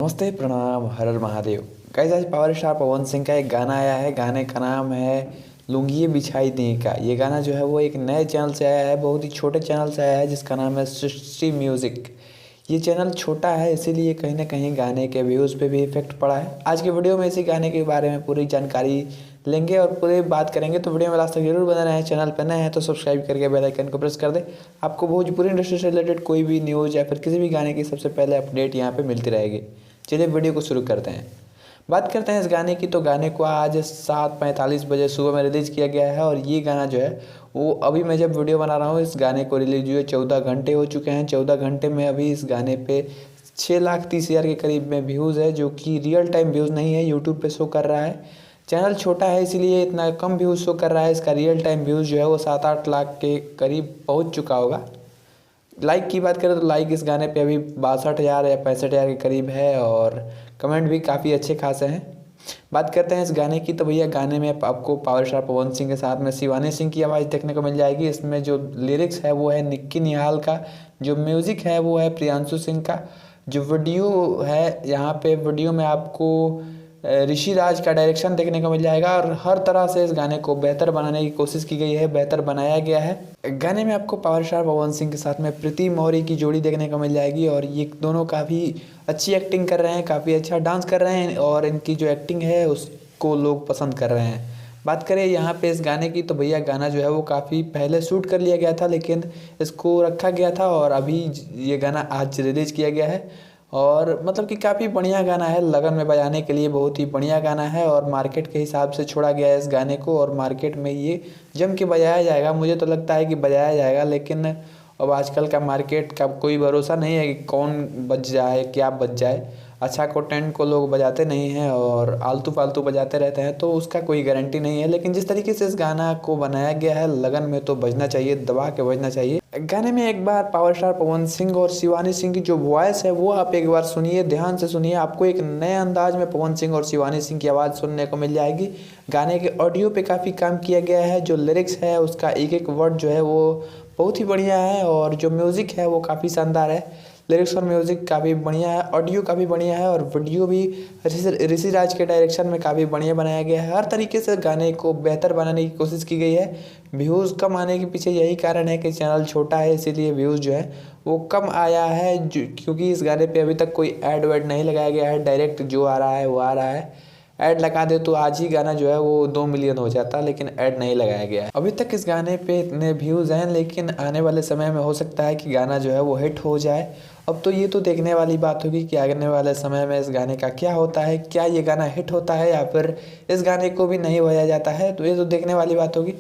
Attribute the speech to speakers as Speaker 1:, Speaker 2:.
Speaker 1: नमस्ते, प्रणाम, हर हर महादेव। गाइस, आज पावर स्टार पवन सिंह का एक गाना आया है। गाने का नाम है लुंगी बिछाई दी का। ये गाना जो है वो एक नए चैनल से आया है, बहुत ही छोटे चैनल से आया है जिसका नाम है सृष्टि म्यूज़िक। ये चैनल छोटा है, इसीलिए कहीं ना कहीं गाने के व्यूज़ पे भी इफेक्ट पड़ा है। आज की वीडियो में इसी गाने के बारे में पूरी जानकारी लेंगे और पूरी बात करेंगे, तो वीडियो में लास्ट तक जरूर बना रहे। चैनल पर नए हैं तो सब्सक्राइब करके बेल आइकन को प्रेस कर दे। आपको भोजपुरी इंडस्ट्री से रिलेटेड कोई भी न्यूज़ या फिर किसी भी गाने की सबसे पहले अपडेट यहाँ पे मिलती रहेगी। चलिए वीडियो को शुरू करते हैं। बात करते हैं इस गाने की, तो गाने को आज 7:45 बजे सुबह में रिलीज़ किया गया है। और ये गाना जो है वो अभी मैं जब वीडियो बना रहा हूँ, इस गाने को रिलीज हुए 14 घंटे हो चुके हैं। 14 घंटे में अभी इस गाने पे 6,30,000 के करीब में व्यूज़ है, जो कि रियल टाइम व्यूज़ नहीं है, यूट्यूब पे शो कर रहा है। चैनल छोटा है इसीलिए इतना कम व्यूज़ शो कर रहा है। इसका रियल टाइम व्यूज़ जो है वो 7-8 लाख के करीब पहुँच चुका होगा। लाइक की बात करें तो लाइक इस गाने पे अभी 62,000 या 65,000 के करीब है, और कमेंट भी काफ़ी अच्छे खासे हैं। बात करते हैं इस गाने की, तो भैया गाने में आपको पावर स्टार पवन सिंह के साथ में शिवानी सिंह की आवाज़ देखने को मिल जाएगी। इसमें जो लिरिक्स है वो है निक्की निहाल का, जो म्यूज़िक है वो है प्रियांशु सिंह का, जो वीडियो है यहाँ पे वीडियो में आपको ऋषि राज का डायरेक्शन देखने को मिल जाएगा। और हर तरह से इस गाने को बेहतर बनाने की कोशिश की गई है, बेहतर बनाया गया है। गाने में आपको पावर स्टार पवन सिंह के साथ में प्रीति मौर्य की जोड़ी देखने को मिल जाएगी, और ये दोनों काफ़ी अच्छी एक्टिंग कर रहे हैं, काफ़ी अच्छा डांस कर रहे हैं, और इनकी जो एक्टिंग है उसको लोग पसंद कर रहे हैं। बात करें यहाँ पे इस गाने की, तो भैया गाना जो है वो काफ़ी पहले शूट कर लिया गया था, लेकिन इसको रखा गया था और अभी ये गाना आज रिलीज़ किया गया है। और मतलब कि काफ़ी बढ़िया गाना है, लगन में बजाने के लिए बहुत ही बढ़िया गाना है, और मार्केट के हिसाब से छोड़ा गया है इस गाने को, और मार्केट में ये जम के बजाया जाएगा। मुझे तो लगता है कि बजाया जाएगा, लेकिन अब आजकल का मार्केट का कोई भरोसा नहीं है कि कौन बज जाए, क्या बज जाए। अच्छा कंटेंट को लोग बजाते नहीं हैं और आलतू फालतू बजाते रहते हैं, तो उसका कोई गारंटी नहीं है। लेकिन जिस तरीके से इस गाना को बनाया गया है लगन में, तो बजना चाहिए, दबा के बजना चाहिए। गाने में एक बार पावर स्टार पवन सिंह और शिवानी सिंह की जो वॉइस है वो आप एक बार सुनिए, ध्यान से सुनिए। आपको एक नए अंदाज में पवन सिंह और शिवानी सिंह की आवाज़ सुनने को मिल जाएगी। गाने के ऑडियो पे काफ़ी काम किया गया है। जो लिरिक्स है उसका एक एक वर्ड जो है वो बहुत ही बढ़िया है, और जो म्यूज़िक है वो काफ़ी शानदार है। लिरिक्स और म्यूज़िक काफ़ी बढ़िया है, ऑडियो काफ़ी बढ़िया है, और वीडियो भी ऋषि राज के डायरेक्शन में काफ़ी बढ़िया बनाया गया है। हर तरीके से गाने को बेहतर बनाने की कोशिश की गई है। व्यूज़ कम आने के पीछे यही कारण है कि चैनल छोटा है, इसीलिए व्यूज़ जो है वो कम आया है, क्योंकि इस गाने पे अभी तक कोई ऐड वैड नहीं लगाया गया है। डायरेक्ट जो आ रहा है वो आ रहा है। ऐड लगा दे तो आज ही गाना जो है वो 2 मिलियन हो जाता, लेकिन ऐड नहीं लगाया गया है। अभी तक इस गाने पे इतने व्यूज़ हैं, लेकिन आने वाले समय में हो सकता है कि गाना जो है वो हिट हो जाए। अब तो ये तो देखने वाली बात होगी कि आने वाले समय में इस गाने का क्या होता है, क्या ये गाना हिट होता है या फिर इस गाने को भी नहीं बजाया जाता है, तो ये तो देखने वाली बात होगी।